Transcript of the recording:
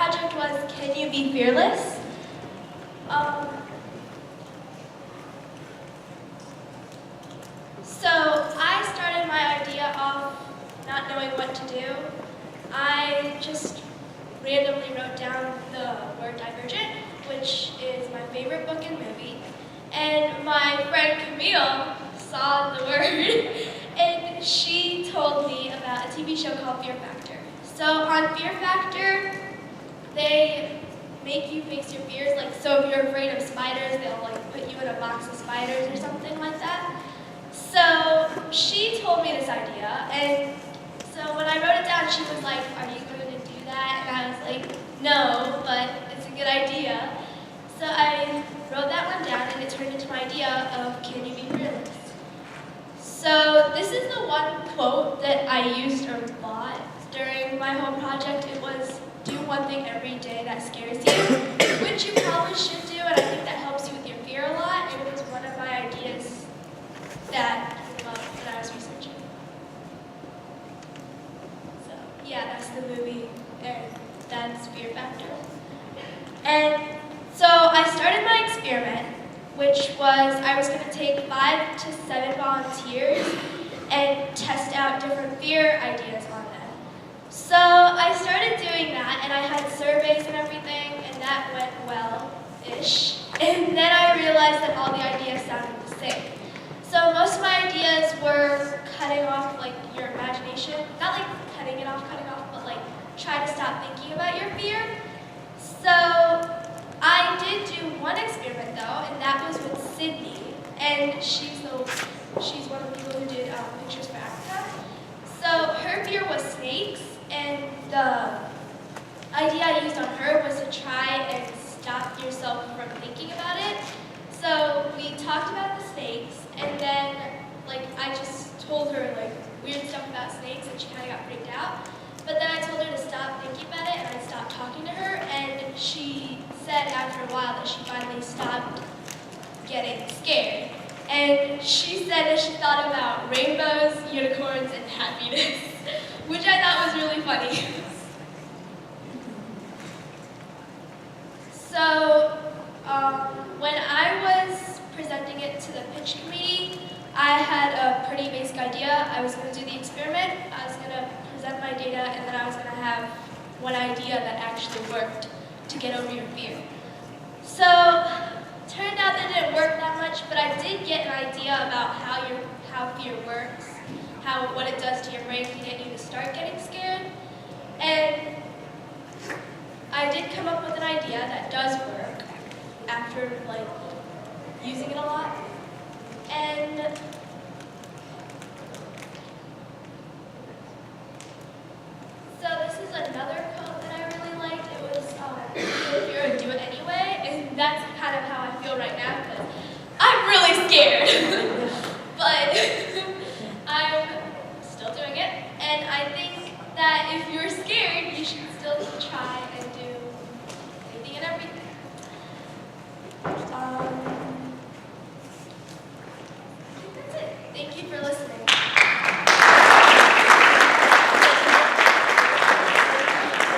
project was, can you be fearless? So I started my idea off not knowing what to do. I just randomly wrote down the word divergent, which is my favorite book and movie. And my friend Camille saw the word and she told me about a TV show called Fear Factor. So on Fear Factor, they make you face your fears. Like, so if you're afraid of spiders, they'll like put you in a box of spiders or something like that. So she told me this idea, and so when I wrote it down, she was like, are you going to do that? And I was like, no, but it's a good idea. So I wrote that one down, and it turned into my idea of, can you be fearless? So this is the one quote that I used a lot during my whole project. It was, do one thing every day that scares you, which you probably should do, and I think that helps you with your fear a lot, and it was one of my ideas that came up when I was researching. So yeah, that's the movie, and that's Fear Factor. And so I started my experiment, which was I was going to take 5 to 7 volunteers and test out different fear ideas on them. So I started doing that, and I had surveys and everything, and that went well-ish. And then I realized that all the ideas sounded the same. So most of my ideas were cutting off like your imagination, not like cutting off, but like try to stop thinking about your fear. So I did do one experiment though, and that was with Sydney, and she's one of the people who did pictures for Africa. So her fear was snakes, and the idea I used on her was to try and stop yourself from thinking about it. So we talked about the snakes, and then like I just told her like weird stuff about snakes, and she kind of got freaked out. But then I told her to stop thinking about it, and I stopped talking to her, and she said after a while that she finally stopped getting scared. And she said that she thought about rainbows, unicorns, and happiness, which I thought was really funny. So when I was presenting it to the pitch committee, I had a pretty basic idea. I was going to do the experiment, I was going to present my data, and then I was going to have one idea that actually worked to get over your fear. So turned out that it didn't work that much, but I did get an idea about how fear works, what it does to your brain to get you to start getting scared. And I did come up with an idea that does work after like using it a lot. And so this is another quote that I really liked. It was, feel fear and do it anyway. And that's kind of how I feel right now, because I'm really scared. But I'm still doing it. And I think that if you're scared, you should still try